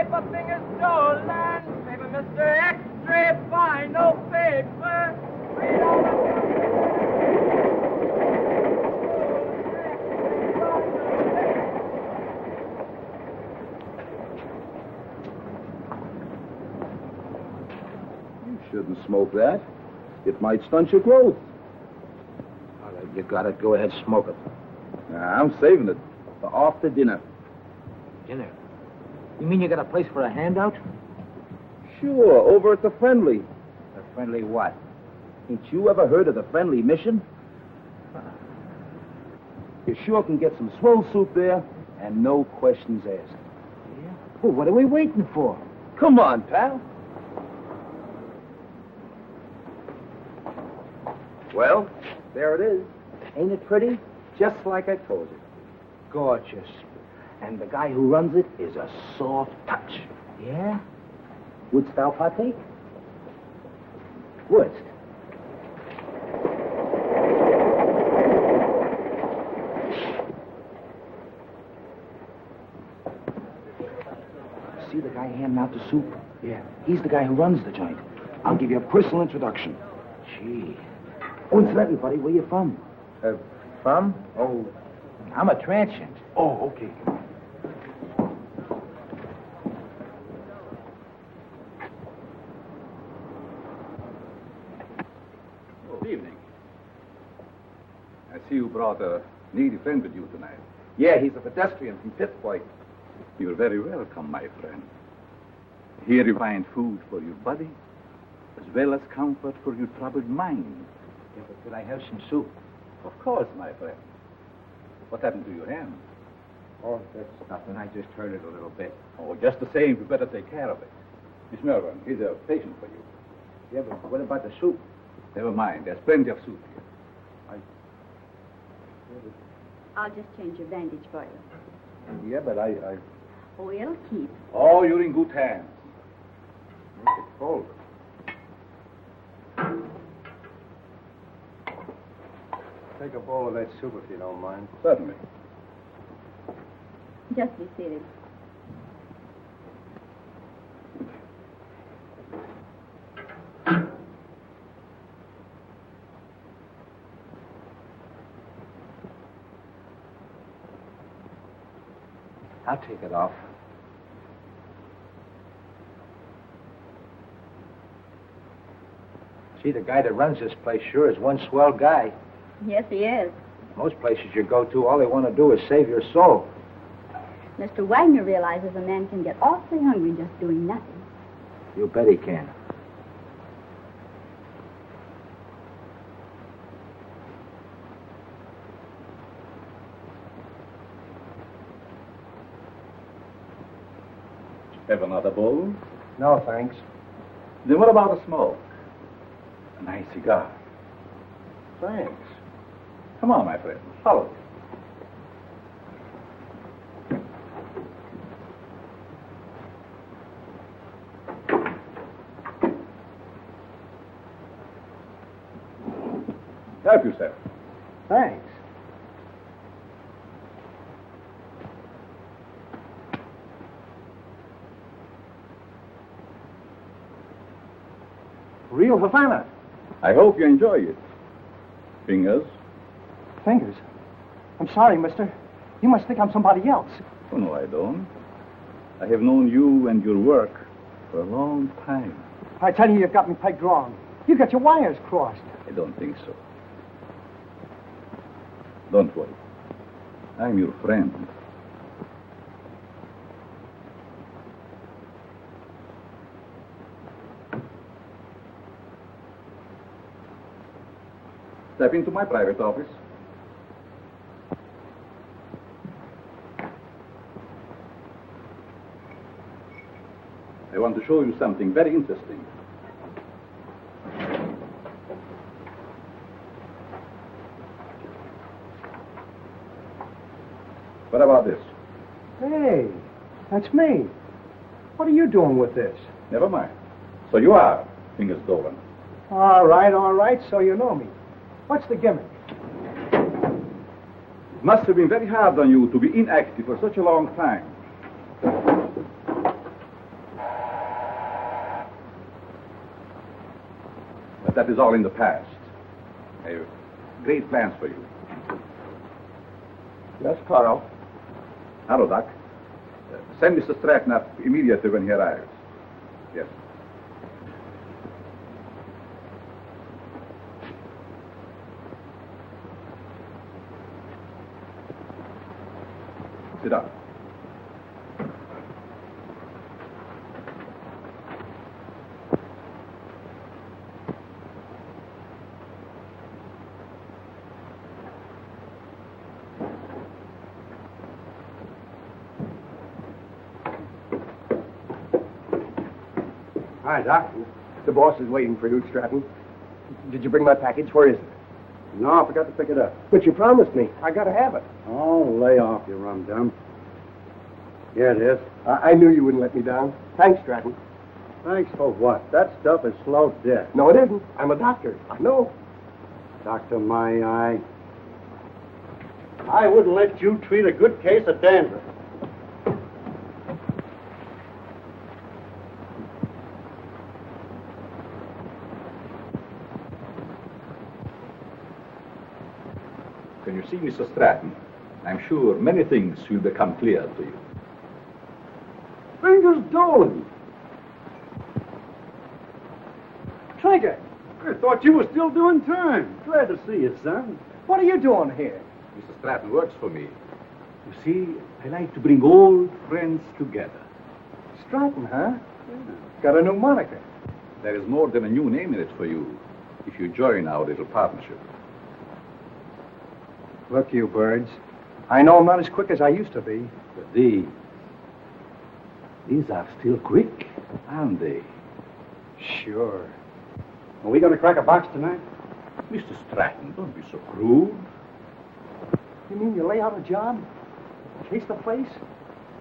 paper, fingers stolen. Paper, Mr. X-ray, fine, no paper. Read all You shouldn't smoke that. It might stunt your growth. All right, you got it. Go ahead, smoke it. Nah, I'm saving it for after dinner. Dinner? You mean you got a place for a handout? Sure, over at the Friendly. A friendly what? Ain't you ever heard of the Friendly Mission? You sure can get some swell soup there, and no questions asked. Yeah? Well, what are we waiting for? Come on, pal. Well, there it is. Ain't it pretty? Just like I told you. Gorgeous. And the guy who runs it is a soft touch. Yeah? Wouldst thou partake? Woods. See the guy handing out the soup? Yeah. He's the guy who runs the joint. I'll give you a personal introduction. Gee. Oh, incidentally, buddy, where you from? From? Oh, I'm a transient. Oh, okay. Good evening. I see you brought a needy friend with you tonight. Yeah, he's a pedestrian from Pittsburgh. You're very welcome, my friend. Here you find food for your body, as well as comfort for your troubled mind. Yeah, but could I have some soup? Of course, my friend. What happened to your hand? Oh, that's nothing. I just hurt it a little bit. Oh, just the same, you better take care of it. Miss Melbourne, here's a patient for you. Yeah, but what about the soup? Never mind, there's plenty of soup here. I'll just change your bandage for you. Yeah, but I... Oh, it'll keep. Oh, you're in good hands. Make it cold. Take a bowl of that soup if you don't mind. Certainly. Just be seated. I'll take it off. See, the guy that runs this place sure is one swell guy. Yes, he is. Most places you go to, all they want to do is save your soul. Mr. Wagner realizes a man can get awfully hungry just doing nothing. You bet he can. Have another bowl? No, thanks. Then what about a smoke? A nice cigar. Thanks. Come on, my friend. Follow me. Help yourself. Thanks. Real Havana. I hope you enjoy it. Fingers? Fingers. I'm sorry, mister. You must think I'm somebody else. Oh, no, I don't. I have known you and your work for a long time. I tell you, you've got me pegged wrong. You got your wires crossed. I don't think so. Don't worry. I'm your friend. Step into my private office. I want to show you something very interesting. What about this? Hey, that's me. What are you doing with this? Never mind. So you are Fingers Dolan. All right, so you know me. What's the gimmick? It must have been very hard on you to be inactive for such a long time. that is all in the past. I have great plans for you. Yes, Carl. Hello, Doc. Send Mr. Stratton up immediately when he arrives. Yes. Sit down. Hi, Doc. The boss is waiting for you, Stratton. Did you bring my package? Where is it? No, I forgot to pick it up. But you promised me. I gotta have it. Oh, lay off, you rum-dum. Here it is. I knew you wouldn't let me down. Thanks, Stratton. Thanks for what? That stuff is slow death. No, it isn't. I'm a doctor. I know. Doctor, my eye. I wouldn't let you treat a good case of dandruff. When you see Mr. Stratton, I'm sure many things will become clear to you. Fingers Dolan. Trigger, I thought you were still doing time. Glad to see you, son. what are you doing here? Mr. Stratton works for me. You see, I like to bring old friends together. Stratton, huh? Got a new moniker. There is more than a new name in it for you if you join our little partnership. Look, you birds. I know I'm not as quick as I used to be. But these are still quick, aren't they? Sure. Are we going to crack a box tonight? Mr. Stratton, don't be so crude. You mean you lay out a job, chase the place,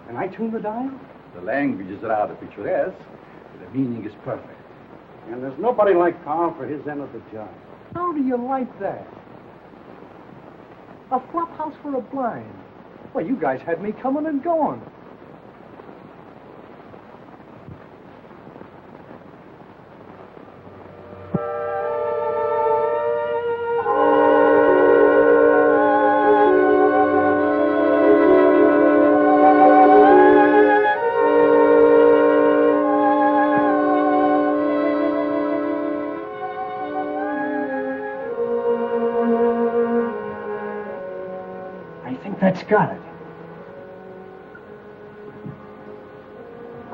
and I tune the dial? The language is rather picturesque. The meaning is perfect. And there's nobody like Carl for his end of the job. How do you like that? A flop house for a blind. Well, you guys had me coming and going. That's got it.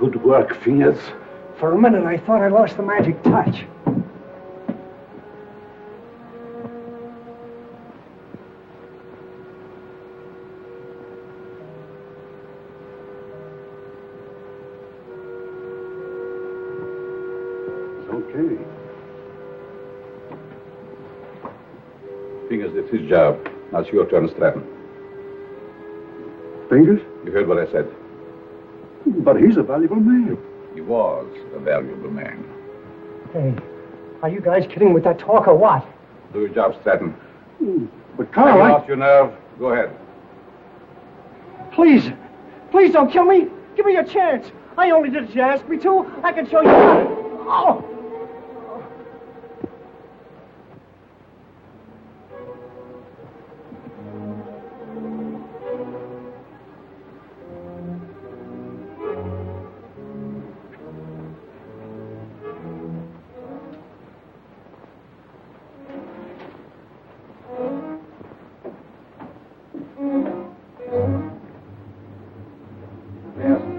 Good work, Fingers. For a minute, I thought I lost the magic touch. It's okay. Fingers, it's his job. Now it's your turn, Stratton. Fingers? You heard what I said. But he's a valuable man. He was a valuable man. Hey, are you guys kidding with that talk or what? Do your job, Stratton. But Carl, Take off your nerve. Go ahead. Please, please don't kill me. Give me a chance. I only did as you asked me to. I can show you how. Oh!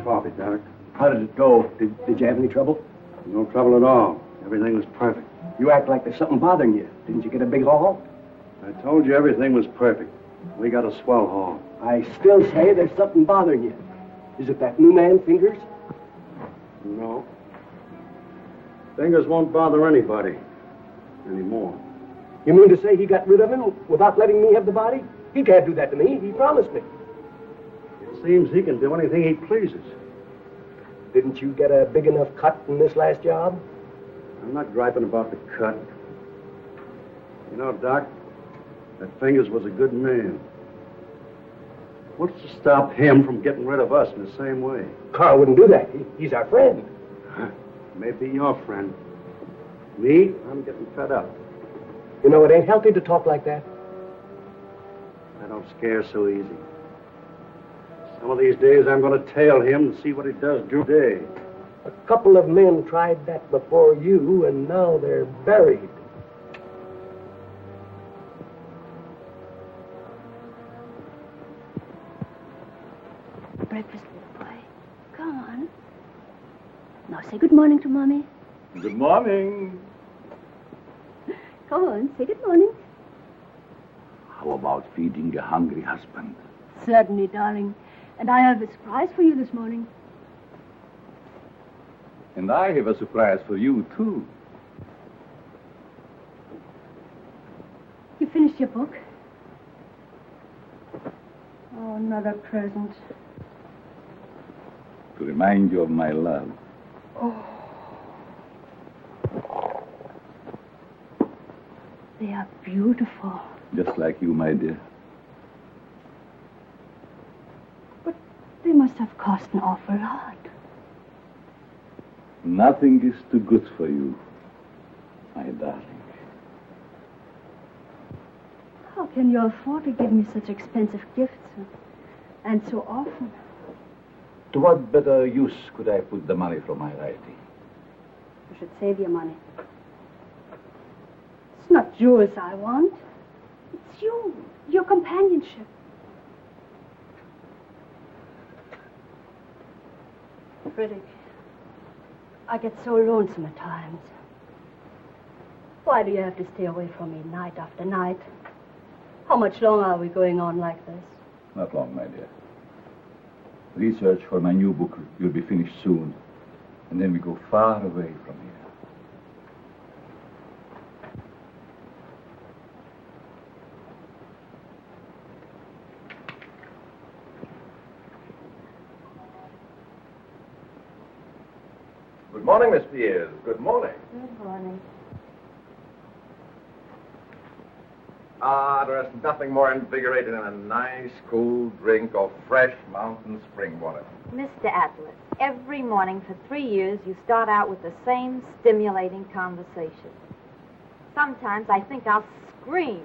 Coffee, Doc. How did it go? Did you have any trouble? No trouble at all. Everything was perfect. You act like there's something bothering you. Didn't you get a big haul? I told you everything was perfect. We got a swell haul. I still say there's something bothering you. Is it that new man, Fingers? No. Fingers won't bother anybody anymore. You mean to say he got rid of him without letting me have the body? He can't do that to me. He promised me. It seems he can do anything he pleases. Didn't you get a big enough cut in this last job? I'm not griping about the cut. You know, Doc, that Fingers was a good man. What's to stop him from getting rid of us in the same way? Carl wouldn't do that. He's our friend. Maybe your friend. Me? I'm getting fed up. You know, it ain't healthy to talk like that. I don't scare so easy. Some of these days I'm going to tail him and see what he does today. A couple of men tried that before you, and now they're buried. Breakfast, little boy. Come on. Now say good morning to Mommy. Good morning. Come on, say good morning. How about feeding a hungry husband? Certainly, darling. And I have a surprise for you this morning. And I have a surprise for you, too. You finished your book? Oh, another present. To remind you of my love. Oh. They are beautiful. Just like you, my dear. But they must have cost an awful lot. Nothing is too good for you, my darling. How can you afford to give me such expensive gifts? And so often? To what better use could I put the money from my writing? You should save your money. It's not jewels I want. It's you, your companionship. Frederick, I get so lonesome at times. Why do you have to stay away from me night after night? How much longer are we going on like this? Not long, my dear. Research for my new book will be finished soon. And then we go far away from here. Good morning, Miss Pierce. Good morning. Good morning. There's nothing more invigorating than a nice, cool drink of fresh mountain spring water. Mr. Atlas, every morning for 3 years you start out with the same stimulating conversation. Sometimes I think I'll scream.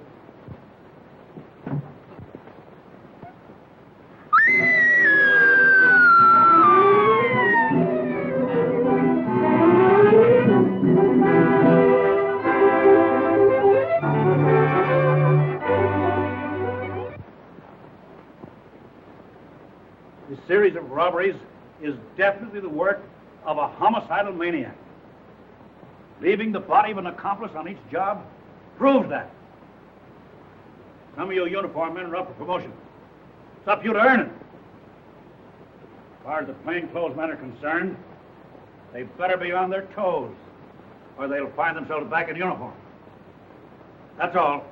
Series of robberies is definitely the work of a homicidal maniac. Leaving the body of an accomplice on each job proves that. Some of you uniform men are up for promotion. It's up to you to earn it. As far as the plainclothes men are concerned, they better be on their toes, or they'll find themselves back in uniform. That's all.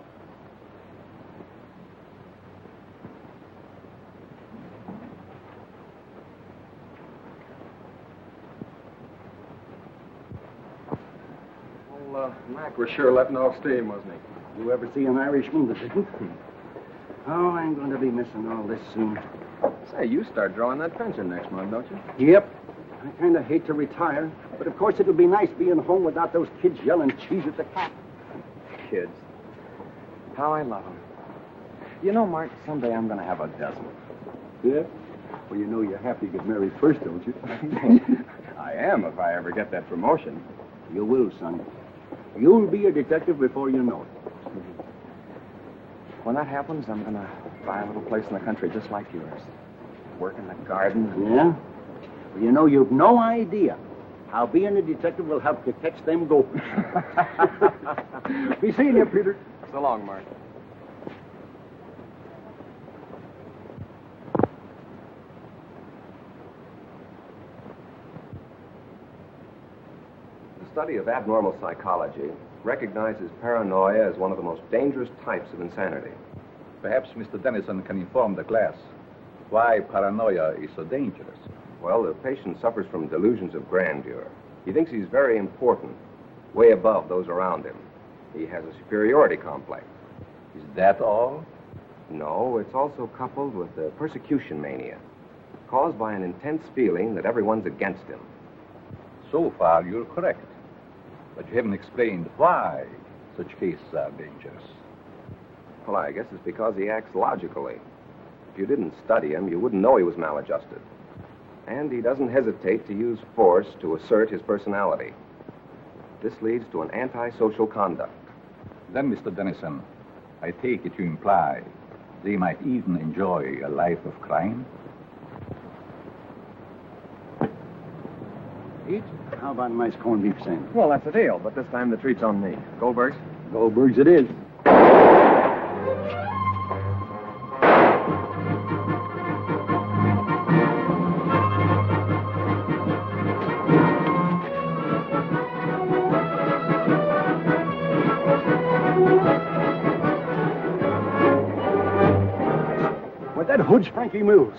Mac was sure letting off steam, wasn't he? You ever see an Irishman that didn't? Oh, I'm going to be missing all this soon. Say, you start drawing that pension next month, don't you? Yep. I kind of hate to retire, but of course it'll be nice being home without those kids yelling cheese at the cat. Kids. How I love them. You know, Mark, someday I'm going to have a dozen. Yeah? Well, you know you have to get married first, don't you? I am, if I ever get that promotion. You will, son. You'll be a detective before you know it. When that happens, I'm going to buy a little place in the country just like yours. Work in the garden. Yeah? Well, you know, you've no idea how being a detective will help you catch them gophers. Be seeing you, Peter. So long, Mark. The study of abnormal psychology recognizes paranoia as one of the most dangerous types of insanity. Perhaps Mr. Dennison can inform the class why paranoia is so dangerous. Well, the patient suffers from delusions of grandeur. He thinks he's very important, way above those around him. He has a superiority complex. Is that all? No, it's also coupled with a persecution mania, caused by an intense feeling that everyone's against him. So far, you're correct. But you haven't explained why such cases are dangerous. Well, I guess it's because he acts logically. If you didn't study him, you wouldn't know he was maladjusted. And he doesn't hesitate to use force to assert his personality. This leads to an antisocial conduct. Then, Mr. Dennison, I take it you imply they might even enjoy a life of crime? Eat? How about a nice corned beef sandwich? Well, that's the deal, but this time the treat's on me. Goldberg's? Goldberg's it is. With that hood's Frankie Mills.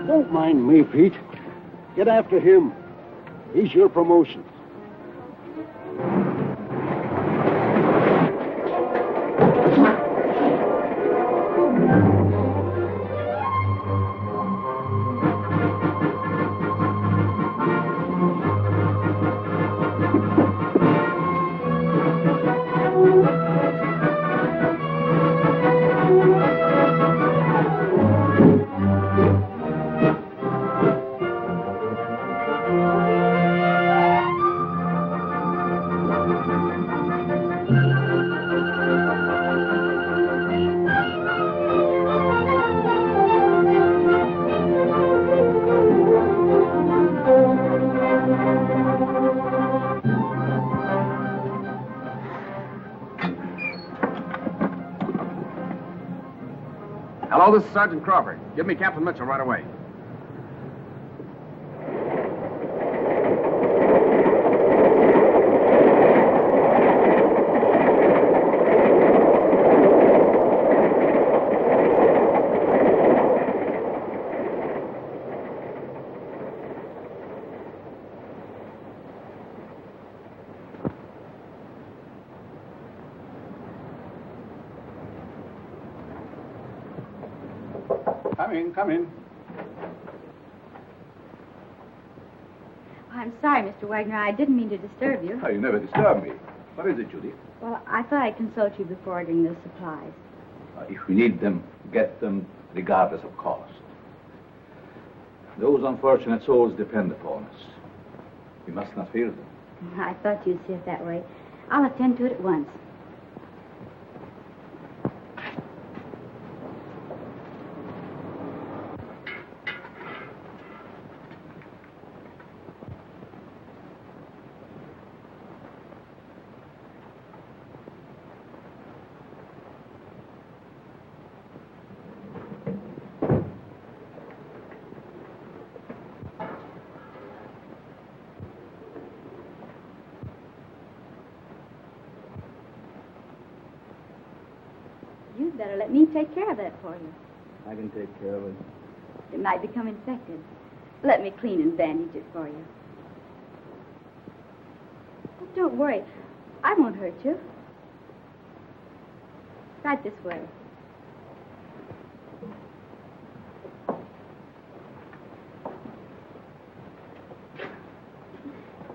Don't mind me, Pete. Get after him. He's your promotion. Hello, this is Sergeant Crawford. Give me Captain Mitchell right away. Come in. I'm sorry, Mr. Wagner. I didn't mean to disturb you. Oh, you never disturb me. What is it, Judy? Well, I thought I'd consult you before ordering the supplies. If we need them, get them regardless of cost. Those unfortunate souls depend upon us. We must not fear them. I thought you'd see it that way. I'll attend to it at once. You'd better let me take care of that for you. I can take care of it. It might become infected. Let me clean and bandage it for you. But don't worry. I won't hurt you. Right this way.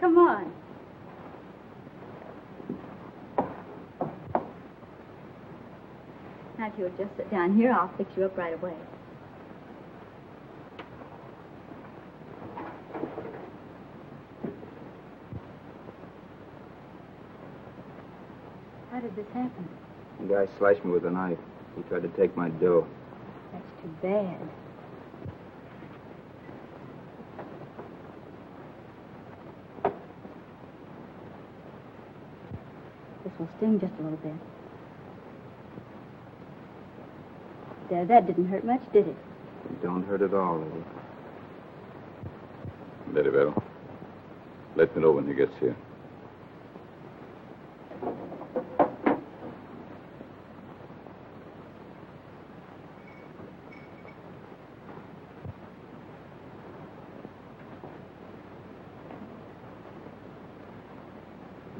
Come on. Now, if you'll just sit down here, I'll fix you up right away. How did this happen? The guy sliced me with a knife. He tried to take my dough. That's too bad. This will sting just a little bit. There, that didn't hurt much, did it? It don't hurt at all, Lily. Very well. Let me know when he gets here.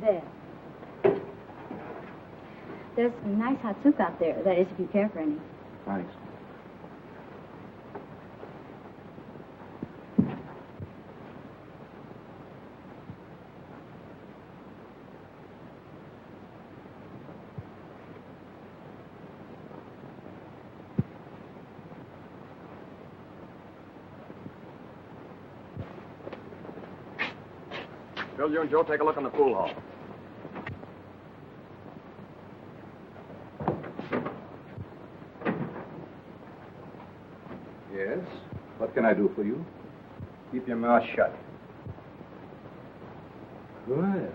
There. There's some nice hot soup out there. That is, if you care for any. Thanks. Bill, you and Joe take a look in the pool hall. Yes? What can I do for you? Keep your mouth shut. Well,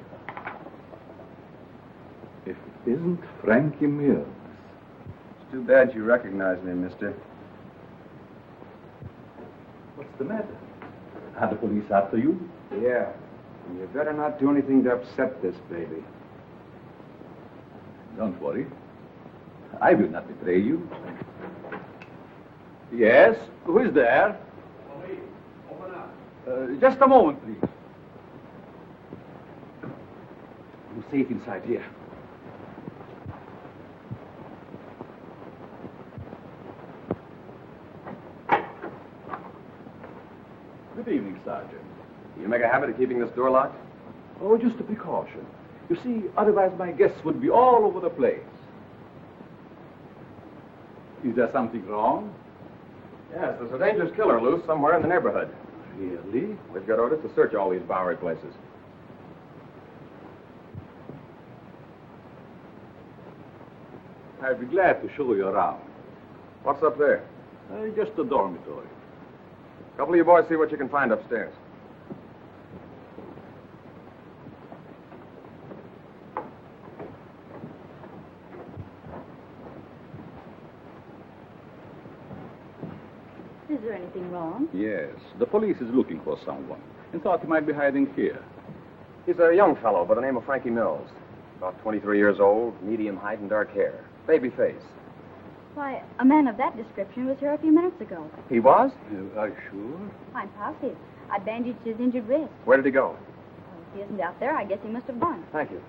if it isn't Frankie Mills. It's too bad you recognize me, mister. What's the matter? Are the police after you? Yeah. And you better not do anything to upset this baby. Don't worry. I will not betray you. Yes? Who is there? Police, open up. Just a moment, please. You're safe inside here. Good evening, Sergeant. You make a habit of keeping this door locked? Oh, just a precaution. You see, otherwise my guests would be all over the place. Is there something wrong? Yes, there's a dangerous killer loose somewhere in the neighborhood. Really? We've got orders to search all these Bowery places. I'd be glad to show you around. What's up there? Just a dormitory. A couple of you boys see what you can find upstairs. Is there anything wrong? Yes, the police is looking for someone and thought he might be hiding here. He's a young fellow by the name of Frankie Mills. About 23 years old, medium height and dark hair. Baby face. Why, a man of that description was here a few minutes ago. He was? Are you sure? I'm positive. I bandaged his injured wrist. Where did he go? Well, if he isn't out there, I guess he must have gone. Thank you.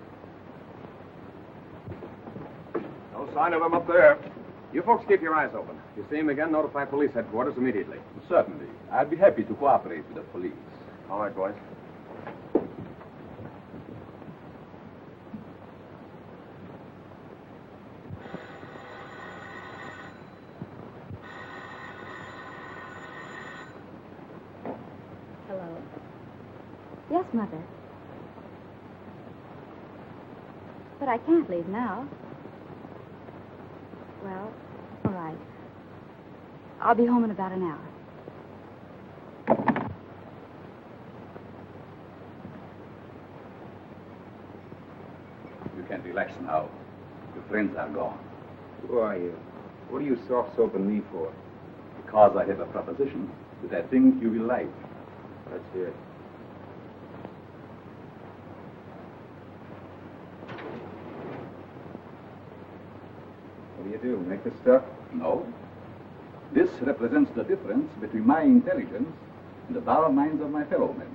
No sign of him up there. You folks keep your eyes open. If you see him again, notify police headquarters immediately. Certainly. I'd be happy to cooperate with the police. All right, boys. Hello. Yes, Mother. But I can't leave now. Well, all right. I'll be home in about an hour. You can relax now. Your friends are gone. Who are you? What are you soft-soaping me for? Because I have a proposition that I think you will like. Let's hear it. What do you do? Make the stuff? No. This represents the difference between my intelligence and the dull minds of my fellow men.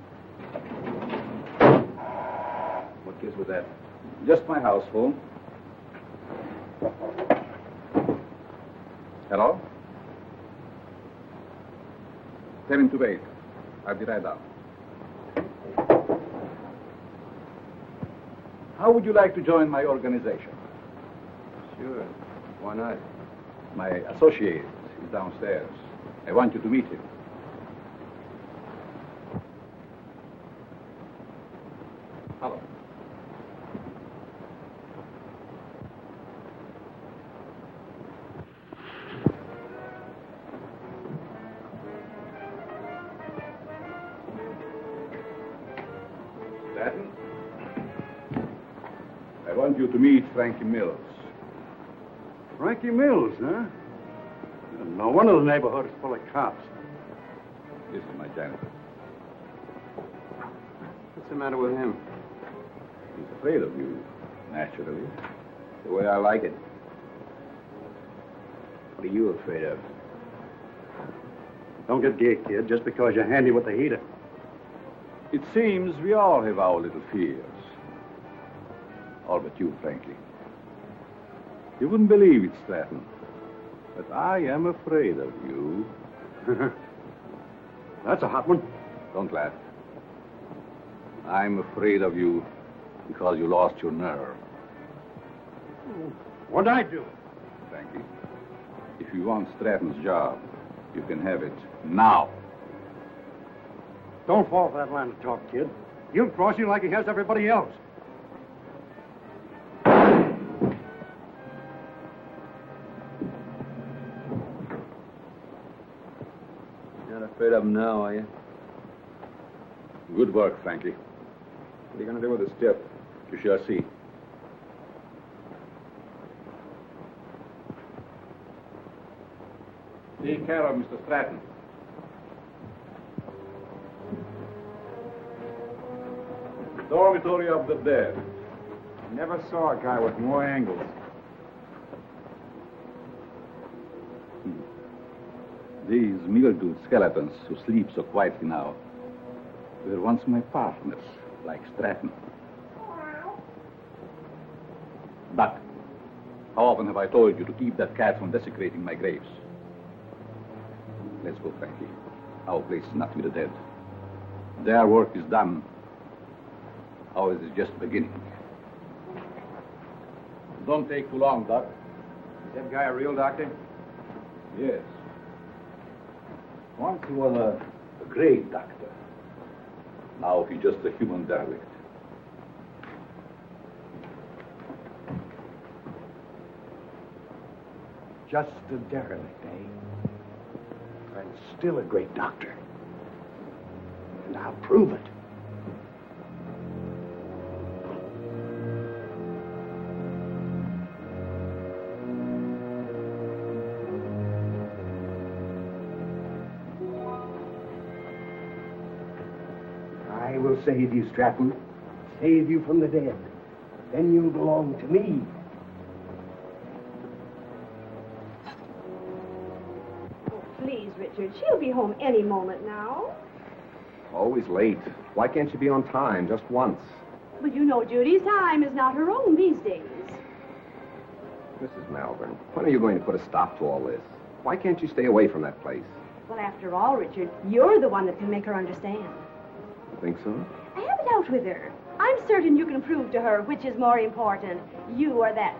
What gives with that? Just my house phone. Hello? Tell him to wait. I'll be right down. How would you like to join my organization? Sure. Why not? My associate is downstairs. I want you to meet him. Hello. Stanton? I want you to meet Frankie Mills. Frankie Mills, huh? No wonder the neighborhood is full of cops. This is my janitor. What's the matter with him? He's afraid of you, naturally. The way I like it. What are you afraid of? Don't get gay, kid, just because you're handy with the heater. It seems we all have our little fears. All but you, Frankie. You wouldn't believe it, Stratton, but I am afraid of you. That's a hot one. Don't laugh. I'm afraid of you because you lost your nerve. What'd I do? Frankie, if you want Stratton's job, you can have it now. Don't fall for that line of talk, kid. He'll cross you like he has everybody else. You're not afraid of him now, are you? Good work, Frankie. What are you going to do with the stiff? You shall see. Take care of Mr. Stratton. Dormitory of the dead. Never saw a guy with more angles. These mildewed skeletons who sleep so quietly now were once my partners, like Stratton. Doc, how often have I told you to keep that cat from desecrating my graves? Let's go, Frankie. Our place is not with the dead. Their work is done. Ours is just beginning. Don't take too long, Doc. Is that guy a real doctor? Yes. Once he was a great doctor. Now he's just a human derelict. Just a derelict, eh? And still a great doctor. And I'll prove it. I will save you, Stratton. Save you from the dead. Then you'll belong to me. Please, Richard. She'll be home any moment now. Always late. Why can't you be on time just once? But you know Judy's time is not her own these days. Mrs. Malvern, when are you going to put a stop to all this? Why can't you stay away from that place? Well, after all, Richard, you're the one that can make her understand. You think so? I have it out with her. I'm certain you can prove to her which is more important, you or that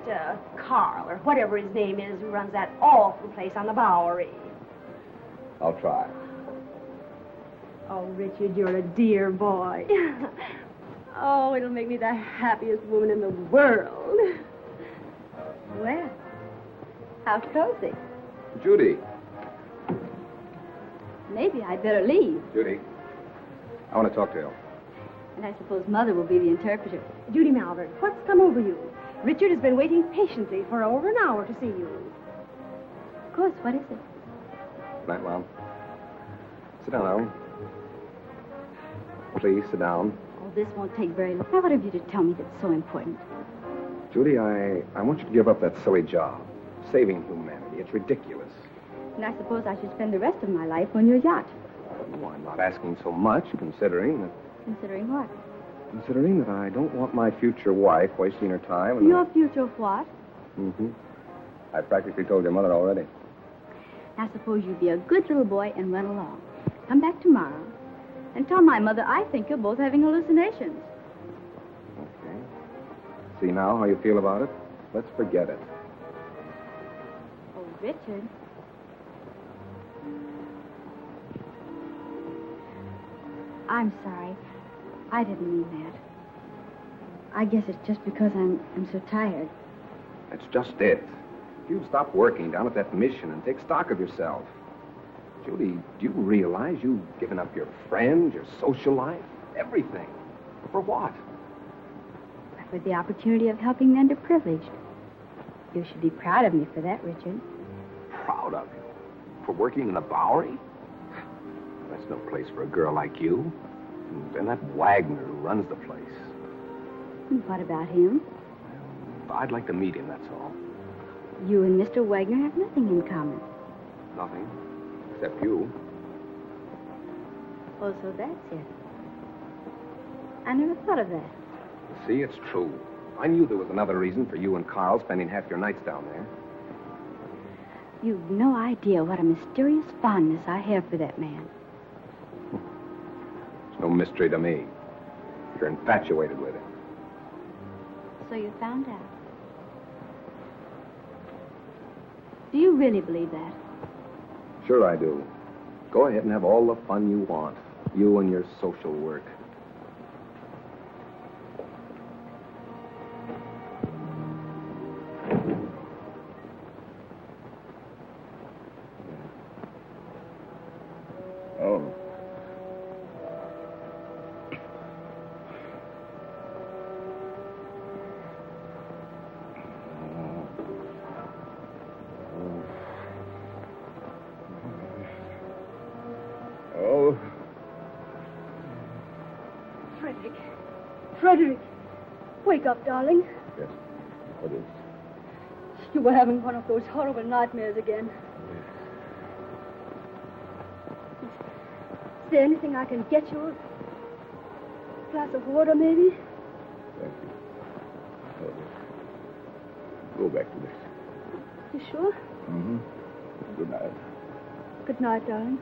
Carl, or whatever his name is, who runs that awful place on the Bowery. I'll try. Oh, Richard, you're a dear boy. Oh, it'll make me the happiest woman in the world. Well, how cozy. Judy. Maybe I'd better leave. Judy, I want to talk to you. And I suppose Mother will be the interpreter. Judy Malvern, what's come over you? Richard has been waiting patiently for over an hour to see you. Of course, what is it? Night, Mom. Sit down, Ellen. Please, sit down. Oh, this won't take very long. Now, what have you to tell me that's so important? Judy, I want you to give up that silly job. Saving humanity. It's ridiculous. And I suppose I should spend the rest of my life on your yacht. No, I'm not asking so much, considering that... Considering what? Considering that I don't want my future wife wasting her time and... Your future what? Mm-hmm. I practically told your mother already. Now, suppose you be a good little boy and run along. Come back tomorrow and tell my mother I think you're both having hallucinations. Okay. See now how you feel about it? Let's forget it. Oh, Richard. I'm sorry. I didn't mean that. I guess it's just because I'm so tired. That's just it. You stop working down at that mission and take stock of yourself. Judy, do you realize you've given up your friends, your social life, everything? For what? For the opportunity of helping the underprivileged. You should be proud of me for that, Richard. Proud of you? For working in the Bowery? That's no place for a girl like you. And that Wagner who runs the place. And what about him? I'd like to meet him, that's all. You and Mr. Wagner have nothing in common. Nothing. Except you. Oh, so that's it. I never thought of that. See, it's true. I knew there was another reason for you and Carl spending half your nights down there. You've no idea what a mysterious fondness I have for that man. It's no mystery to me. You're infatuated with him. So you found out. Do you really believe that? Sure I do. Go ahead and have all the fun you want. You and your social work. Frederick, wake up, darling. Yes. What is? You were having one of those horrible nightmares again. Is there anything I can get you? A glass of water, maybe? Thank you. Oh, yes. Go back to this. You sure? Mm-hmm. Good night. Good night, darling.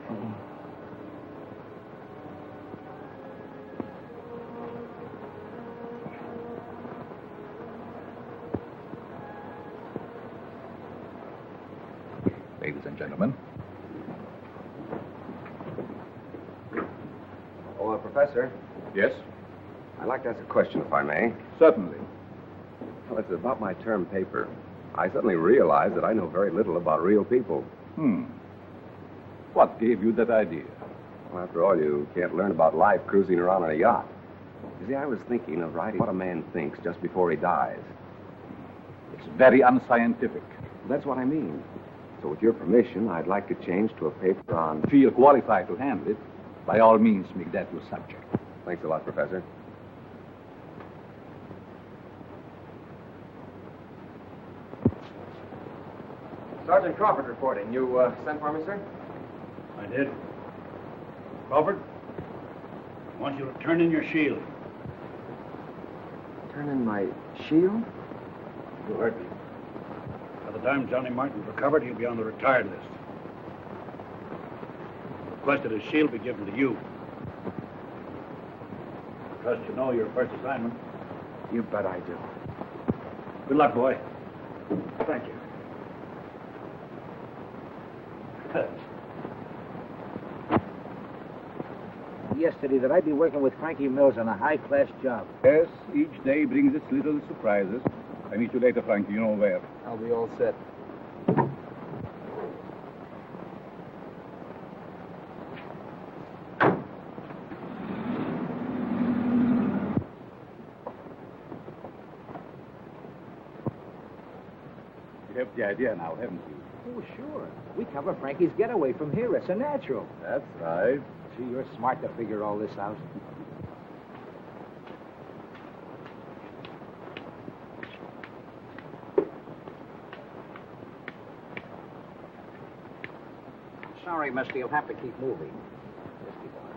Ladies and gentlemen. Oh, Professor, Yes? I'd like to ask a question, if I may. Certainly. Well, it's about my term paper. I suddenly realized that I know very little about real people. What gave you that idea? Well, after all, you can't learn about life cruising around on a yacht. You see, I was thinking of writing what a man thinks just before he dies. It's very unscientific. That's what I mean. So with your permission, I'd like to change to a paper on... Feel qualified to handle it. By all means, make that your subject. Thanks a lot, Professor. Sergeant Crawford reporting. You sent for me, sir? I did. Crawford, I want you to turn in your shield. Turn in my shield? You heard me. By the time Johnny Martin's recovered, he'll be on the retired list. Requested his shield be given to you. Trust you know your first assignment. You bet I do. Good luck, boy. Thank you. Yesterday that I'd be working with Frankie Mills on a high-class job. Yes, each day brings its little surprises. I meet you later, Frankie. You know where. I'll be all set. You have the idea now, haven't you? Oh, sure. We cover Frankie's getaway from here. It's a natural. That's right. Gee, you're smart to figure all this out. Sorry, mister. You'll have to keep moving. Just keep on.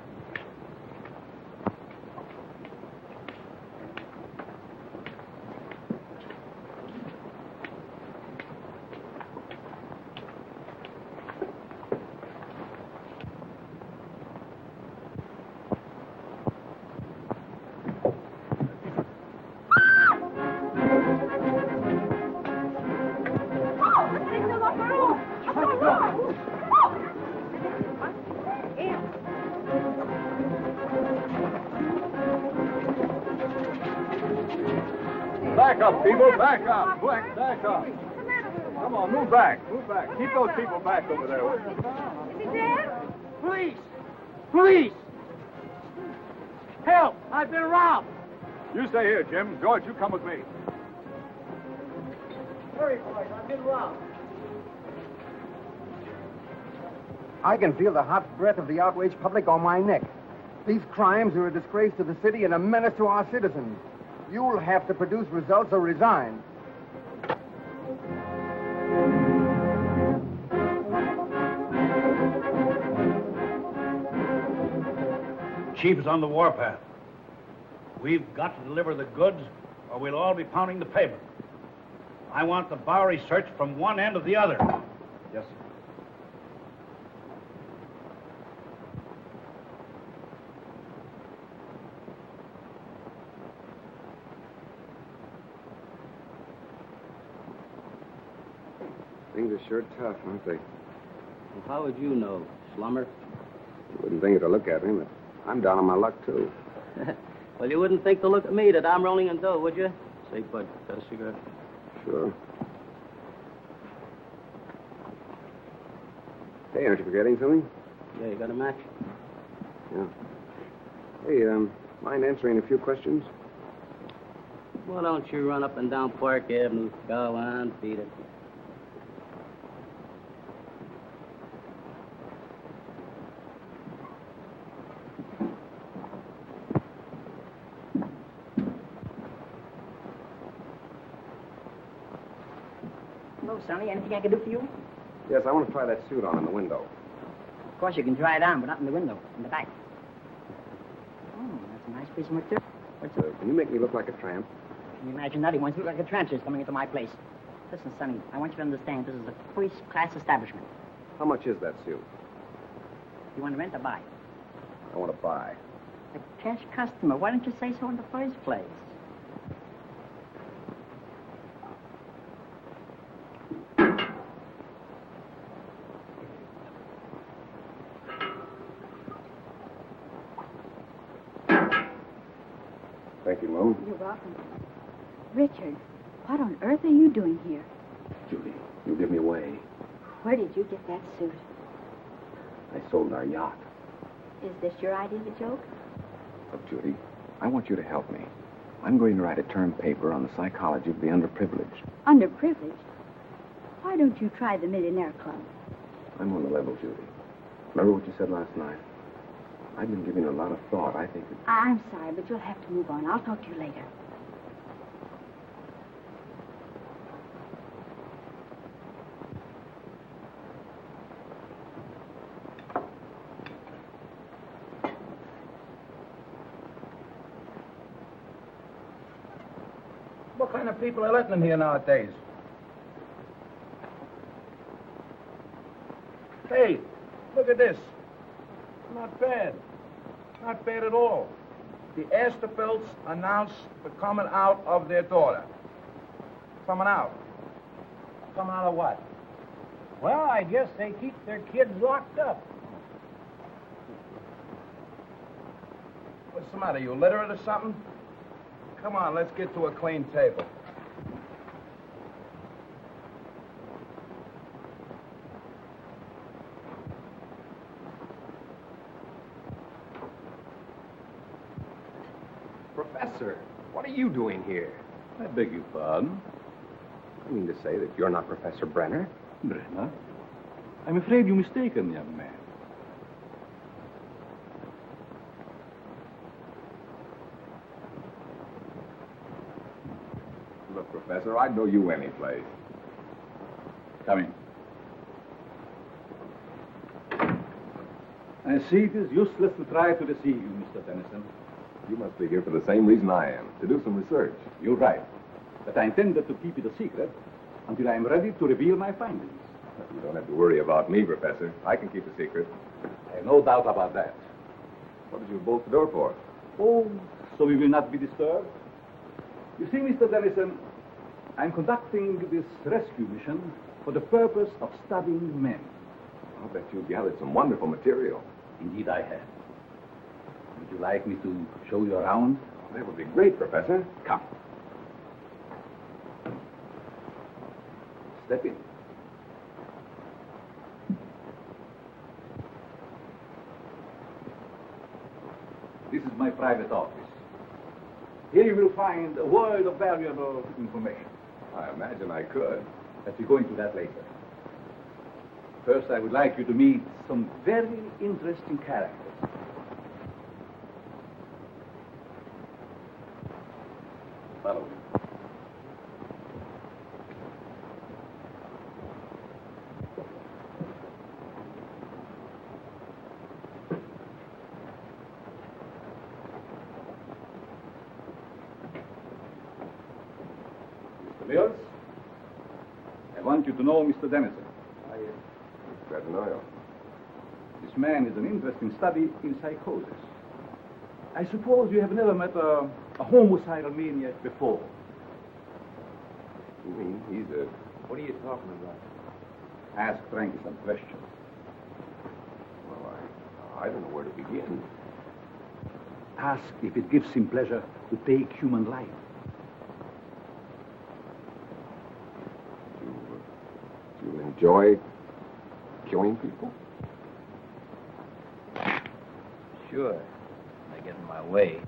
Back up, people. Back up. Quick, back up. Come on, move back. Move back. Keep those people back over there. Is he dead? Police! Police! Help! I've been robbed! You stay here, Jim. George, you come with me. Hurry, boys. I've been robbed. I can feel the hot breath of the outraged public on my neck. These crimes are a disgrace to the city and a menace to our citizens. You'll have to produce results or resign. Chief is on the warpath. We've got to deliver the goods, or we'll all be pounding the pavement. I want the Bowery searched from one end to the other. Yes, sir. Things are sure tough, aren't they? Well, how would you know, Slummer? You wouldn't think it to look at me, but I'm down on my luck, too. Well, you wouldn't think to look at me that I'm rolling in dough, would you? Say, Bud, got a cigarette? Sure. Hey, aren't you forgetting something? Yeah, you got a match? Yeah. Hey, mind answering a few questions? Why don't you run up and down Park Avenue? Go on, beat it. Hello, Sonny. Anything I can do for you? Yes, I want to try that suit on in the window. Of course, you can try it on, but not in the window, in the back. Oh, that's a nice piece of material. What's it? Can you make me look like a tramp? Can you imagine that? He wants to look like a tramp just coming into my place. Listen, Sonny, I want you to understand this is a first-class establishment. How much is that suit? You want to rent or buy? I want to buy. A cash customer. Why don't you say so in the first place? Thank you, Lou. You're welcome. Richard, what on earth are you doing here? Judy, you give me away. Where did you get that suit? I sold our yacht. Is this your idea of a joke? Look, Judy, I want you to help me. I'm going to write a term paper on the psychology of the underprivileged. Underprivileged? Why don't you try the Millionaire Club? I'm on the level, Judy. Remember what you said last night? I've been giving it a lot of thought. I think that... I'm sorry, but you'll have to move on. I'll talk to you later. What kind of people are letting in here nowadays? Hey, look at this. Not bad. Not bad at all. The Astor Pictures announced the coming out of their daughter. Coming out. Coming out of what? Well, I guess they keep their kids locked up. What's the matter? You illiterate or something? Come on, let's get to a clean table. Professor, what are you doing here? I beg your pardon? You mean to say that you're not Professor Brenner? Brenner? I'm afraid you're mistaken, young man. Look, Professor, I'd know you any place. Come in. I see it is useless to try to deceive you, Mr. Tennyson. You must be here for the same reason I am, to do some research. You're right. But I intended to keep it a secret until I am ready to reveal my findings. You don't have to worry about me, Professor. I can keep a secret. I have no doubt about that. What did you bolt the door for? Oh, so we will not be disturbed? You see, Mr. Tennyson, I'm conducting this rescue mission for the purpose of studying men. I'll bet you've gathered some wonderful material. Indeed, I have. Would you like me to show you around? That would be great, Professor. Come. Step in. This is my private office. Here you will find a world of valuable information. I imagine I could. But we'll go into that later. First, I would like you to meet some very interesting characters. Follow me. Mr. Mills, I want you to know Mr. Dennison. Glad to know you. This man is an interesting study in psychosis. I suppose you have never met a homicidal maniac before. You mean he's a... What are you talking about? Ask Frankie some questions. Well, I don't know where to begin. Ask if it gives him pleasure to take human life. Do you enjoy killing people? Sure. They get in my way.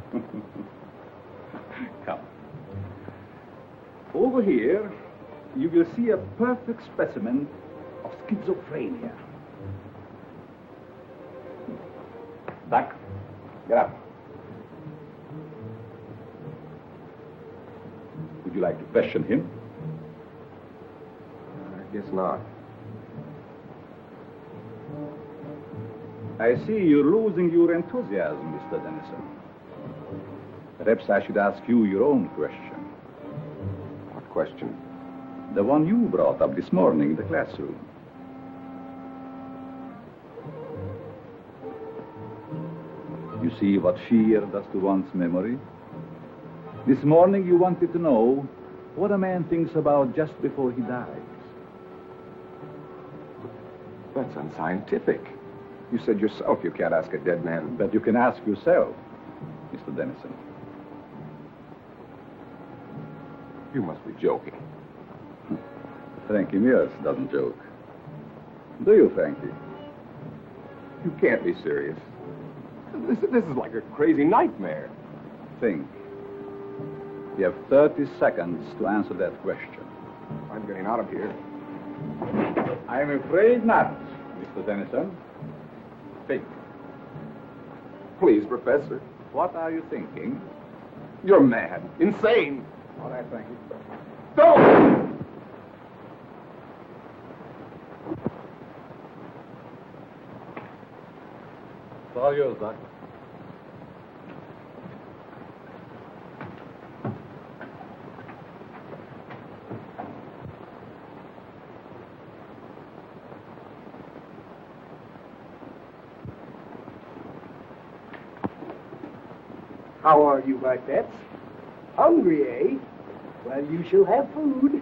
Come. Over here, you will see a perfect specimen of schizophrenia. Duck, get up. Would you like to question him? Guess not. I see you're losing your enthusiasm, Mr. Dennison. Perhaps I should ask you your own question. What question? The one you brought up this morning in the classroom. You see what fear does to one's memory? This morning you wanted to know what a man thinks about just before he dies. That's unscientific. You said yourself you can't ask a dead man. But you can ask yourself, Mr. Dennison. You must be joking. Frankie Mears doesn't joke. Do you, Frankie? You can't be serious. This is like a crazy nightmare. Think. You have 30 seconds to answer that question. I'm getting out of here. I'm afraid not, Mr. Dennison. Think. Please, Professor. What are you thinking? You're mad. Insane. All right, Frankie. Don't! It's all yours, Doc. How are you, my pets? Hungry, eh? Well, you shall have food.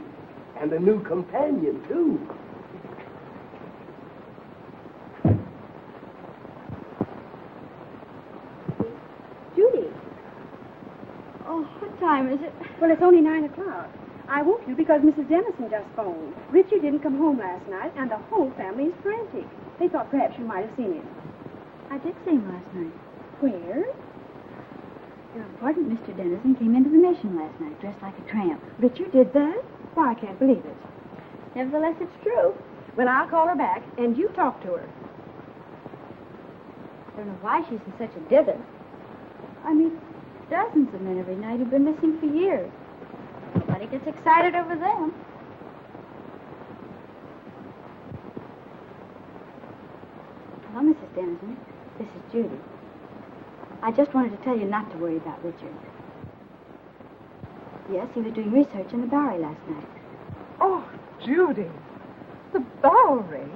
And a new companion, too. Judy. Oh, what time is it? Well, it's only 9 o'clock. I woke you because Mrs. Dennison just phoned. Richard didn't come home last night, and the whole family is frantic. They thought perhaps you might have seen him. I did see him last night. Where? Your important Mr. Dennison came into the mission last night, dressed like a tramp. Richard did that? Why, I can't believe it. Nevertheless, it's true. Well, I'll call her back, and you talk to her. I don't know why she's in such a dither. I meet dozens of men every night who've been missing for years. Nobody gets excited over them. Hello, Mrs. Dennison. This is Judy. I just wanted to tell you not to worry about Richard. Yes, he was doing research in the Bowery last night. Oh, Judy, the Bowery.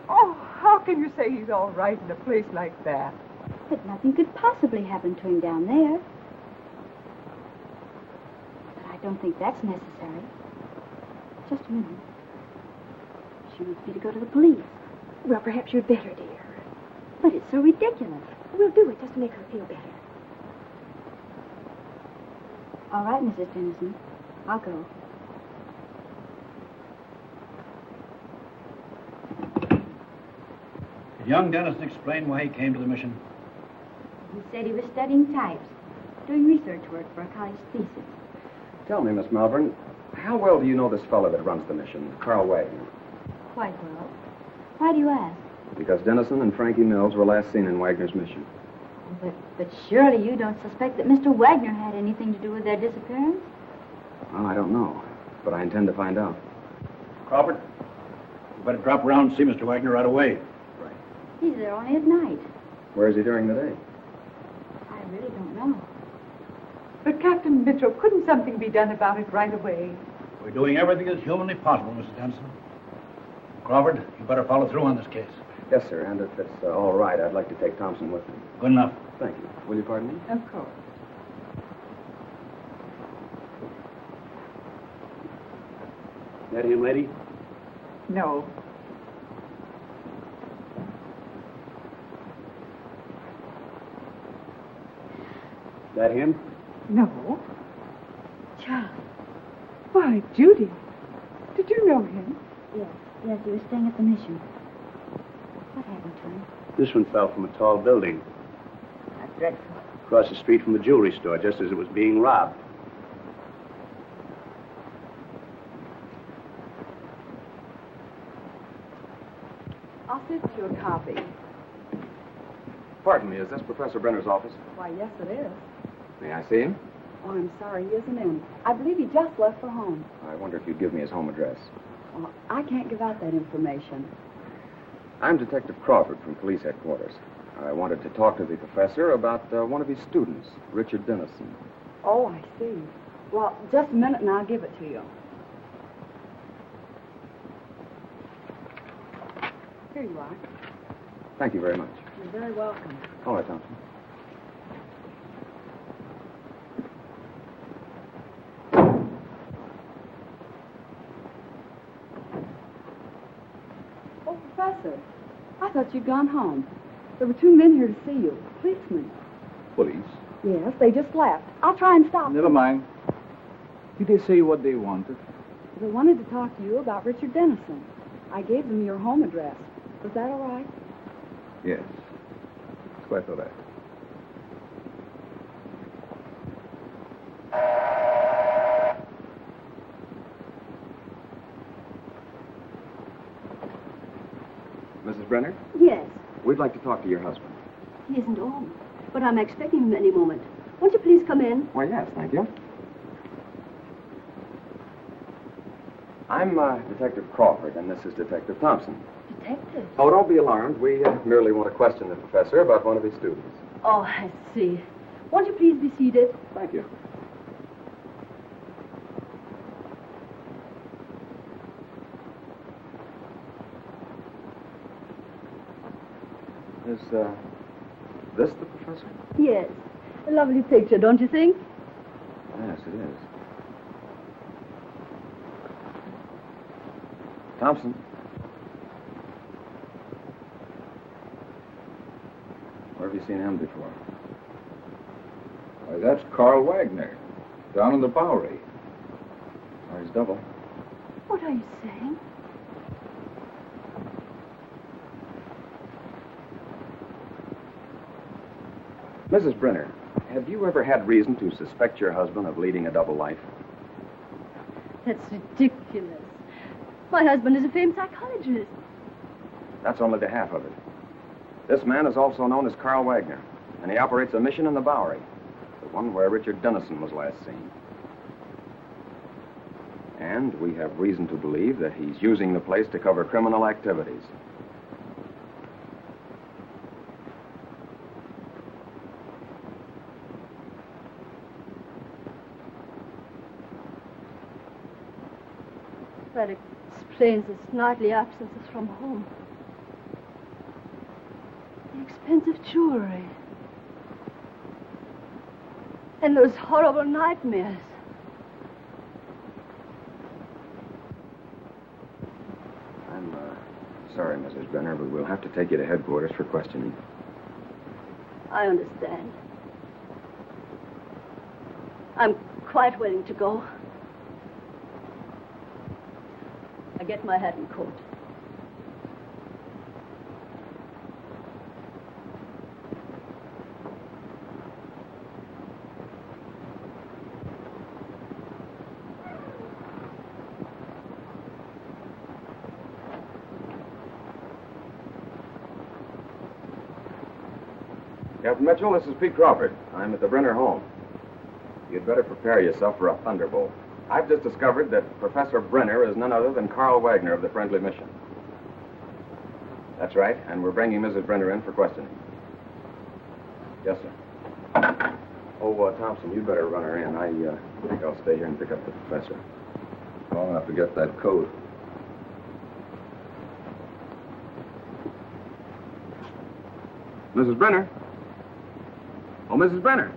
Oh, how can you say he's all right in a place like that? But nothing could possibly happen to him down there. But I don't think that's necessary. Just a minute. She wants me to go to the police. Well, perhaps you'd better, dear. But it's so ridiculous. We'll do it just to make her feel better. All right, Mrs. Dennison. I'll go. Did young Dennison explain why he came to the mission? He said he was studying types, doing research work for a college thesis. Tell me, Miss Malvern, how well do you know this fellow that runs the mission, Carl Wagner? Quite well. Why do you ask? Because Dennison and Frankie Mills were last seen in Wagner's mission. But surely you don't suspect that Mr. Wagner had anything to do with their disappearance? Well, I don't know, but I intend to find out. Crawford, you better drop around and see Mr. Wagner right away. He's there only at night. Where is he during the day? I really don't know. But, Captain Mitchell, couldn't something be done about it right away? We're doing everything that's humanly possible, Mrs. Dennison. Crawford, you better follow through on this case. Yes, sir, and if it's all right, I'd like to take Thompson with me. Good enough. Thank you. Will you pardon me? Of course. That him, lady? No. That him? No. Charles. Why, Judy, did you know him? Yes, he was staying at the mission. What happened to him? This one fell from a tall building. That's dreadful. Across the street from the jewelry store, just as it was being robbed. I'll send you a copy. Pardon me, is this Professor Brenner's office? Why, yes, it is. May I see him? Oh, I'm sorry, he isn't in. I believe he just left for home. I wonder if you'd give me his home address. Well, I can't give out that information. I'm Detective Crawford from police headquarters. I wanted to talk to the professor about one of his students, Richard Dennison. Oh, I see. Well, just a minute and I'll give it to you. Here you are. Thank you very much. You're very welcome. All right, Thompson. Oh, Professor, I thought you'd gone home. There were 2 men here to see you. Policemen. Police? Yes, they just left. I'll try and stop them. Never mind. Did they say what they wanted? They wanted to talk to you about Richard Dennison. I gave them your home address. Was that all right? Yes. It's quite all right. Mrs. Brenner, Yes, we'd like to talk to your husband. he isn't home, but I'm expecting him any moment. Won't you please come in? Why, yes, thank you. I'm Detective Crawford, and this is Detective Thompson. Detective? Oh, don't be alarmed. We merely want to question the professor about one of his students. Oh, I see. Won't you please be seated? Thank you. Is this the professor? Yes. A lovely picture, don't you think? Yes, it is. Thompson. Where have you seen him before? Why, that's Carl Wagner, down in the Bowery. Or his double. What are you saying? Mrs. Brenner, have you ever had reason to suspect your husband of leading a double life? That's ridiculous. My husband is a famed psychologist. That's only the half of it. This man is also known as Carl Wagner, and he operates a mission in the Bowery, the one where Richard Dennison was last seen. And we have reason to believe that he's using the place to cover criminal activities. That explains his nightly absences from home. The expensive jewelry. And those horrible nightmares. I'm sorry, Mrs. Brenner, but we'll have to take you to headquarters for questioning. I understand. I'm quite willing to go. I get my hat and coat. Captain Mitchell, this is Pete Crawford. I'm at the Brenner home. You'd better prepare yourself for a thunderbolt. I've just discovered that Professor Brenner is none other than Carl Wagner of the Friendly Mission. That's right, and we're bringing Mrs. Brenner in for questioning. Yes, sir. Oh, Thompson, you'd better run her in. I think I'll stay here and pick up the professor. Long enough to get that coat. Mrs. Brenner? Oh, Mrs. Brenner.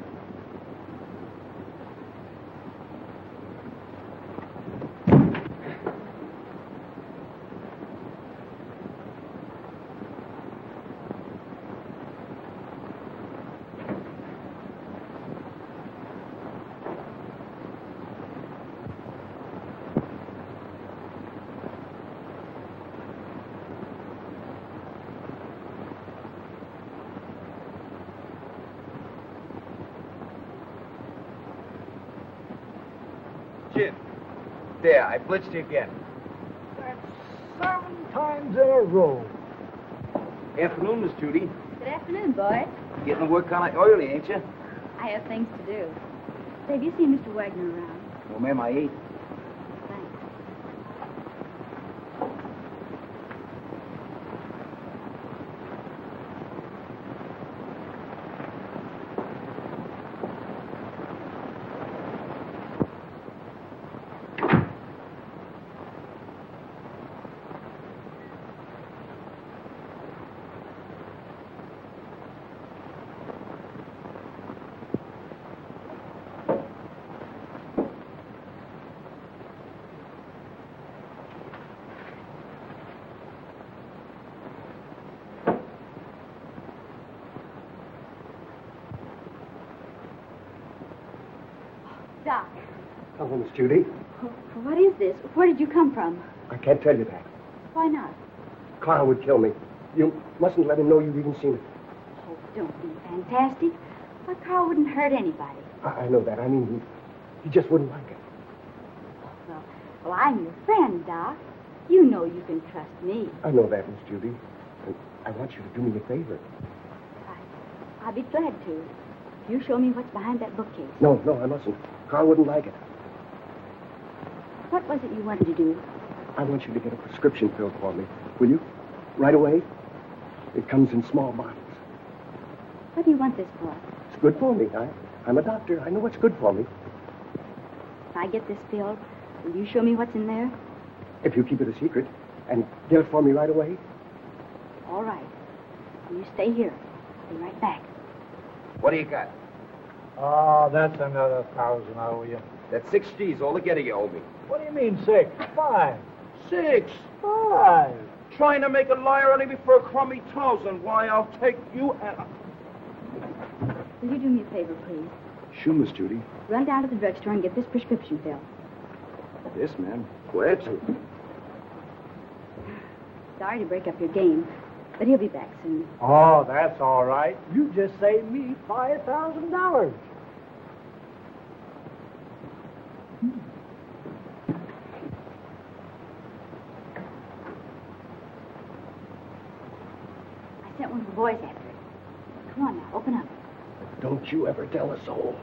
Jim. There, I blitzed you again. That's 7 times in a row. Afternoon, Miss Judy. Good afternoon, boy. Getting the work kind of oily, ain't you? I have things to do. Say, have you seen Mr. Wagner around? Well, ma'am, I ate. Thanks. Doc, Hello, Miss Judy. what is this? Where did you come from? I can't tell you that. Why not? Carl would kill me. You mustn't let him know you've even seen it. Oh, don't be fantastic. Why, Carl wouldn't hurt anybody. I know that. I mean, he just wouldn't like it. Well, I'm your friend, Doc. You know you can trust me. I know that, Miss Judy. And I want you to do me a favor. I'll be glad to. You show me what's behind that bookcase. No, I mustn't. Carl wouldn't like it. What was it you wanted to do? I want you to get a prescription filled for me. Will you? Right away? It comes in small bottles. What do you want this for? It's good for me. I'm a doctor. I know what's good for me. If I get this filled, will you show me what's in there? If you keep it a secret and get it for me right away. All right. You stay here. I'll be right back. What do you got? Oh, that's another 1,000 I owe you. That's 6 G's altogether you owe me. What do you mean 6? 5. 6. 5. Trying to make a liar out of me for a crummy 1,000. Why, I'll take you and... Will you do me a favor, please? Sure, Miss Judy. Run down to the drugstore and get this prescription filled. Yes, ma'am. Go ahead, sir. Sorry to break up your game, but he'll be back soon. Oh, that's all right. You just saved me $5,000. I sent one of the boys after it. Come on now, open up. Don't you ever tell a soul.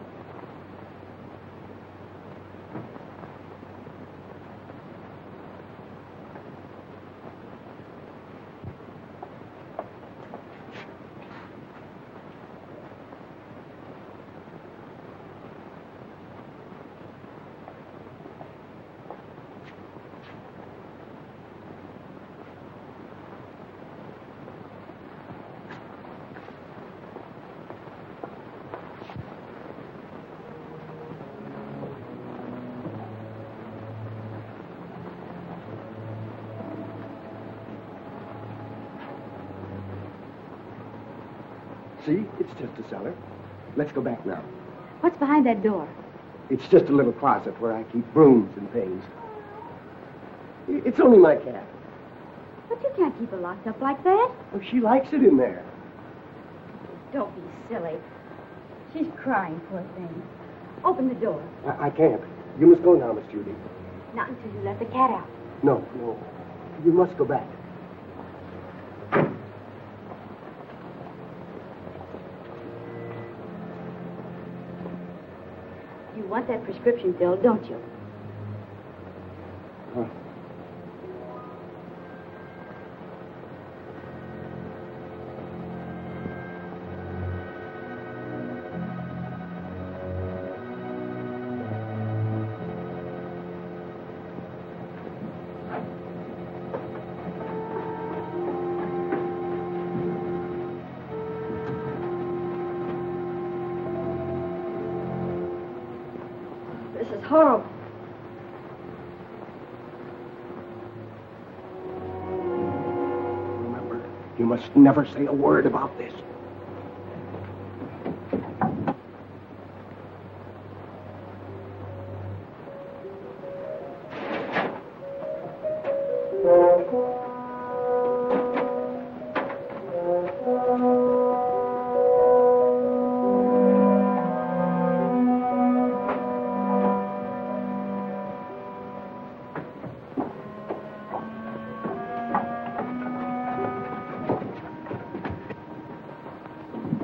See? It's just a cellar. Let's go back now. What's behind that door? It's just a little closet where I keep brooms and things. It's only my cat. But you can't keep her locked up like that. Oh, she likes it in there. Don't be silly. She's crying, poor thing. Open the door. I can't. You must go now, Miss Judy. Not until you let the cat out. No. You must go back. You want that prescription filled, don't you? Huh. This is horrible. Remember, you must never say a word about this.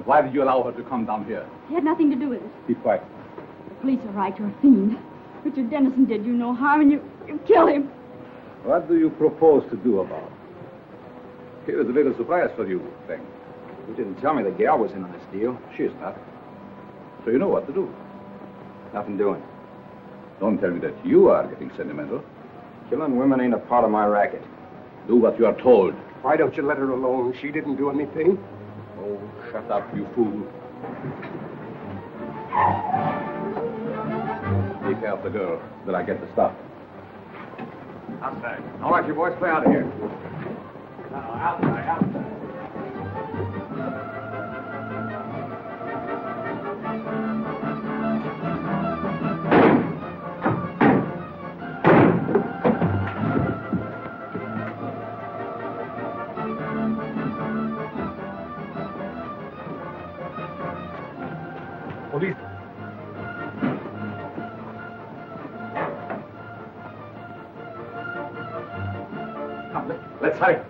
Why did you allow her to come down here? He had nothing to do with it. Keep quiet. The police are right. You're a fiend. Richard Dennison did you no harm, and you killed him. What do you propose to do about it? Here is a little surprise for you, Frank. You didn't tell me the gal was in on this deal. She's not. So you know what to do. Nothing doing. Don't tell me that you are getting sentimental. Killing women ain't a part of my racket. Do what you are told. Why don't you let her alone? She didn't do anything. Oh, shut up, you fool. Take care of the girl, till I get the stuff. Outside. All right, you boys, play out of here. No, outside. Police. Come, let's hurry.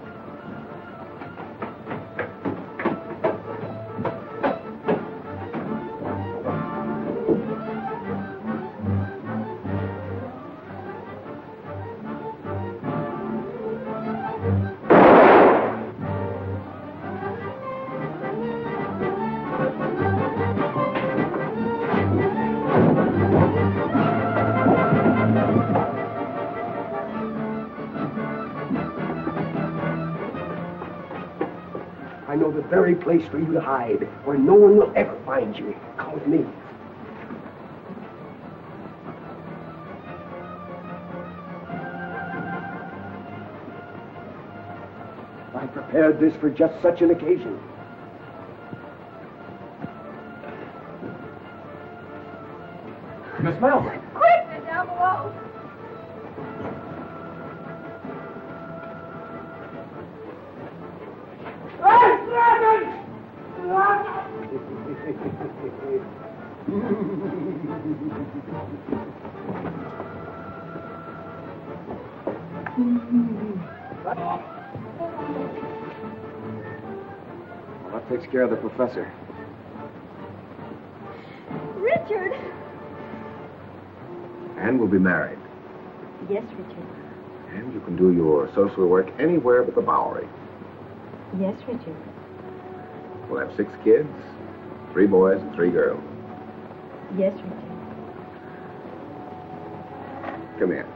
I know the very place for you to hide, where no one will ever find you. Come with me. I prepared this for just such an occasion. Miss Melvin. Quick, they're down below. Well, that takes care of the professor. Richard! And we'll be married. Yes, Richard. And you can do your social work anywhere but the Bowery. Yes, Richard. We'll have 6 kids, 3 boys and 3 girls. Yes, Richard. Come here.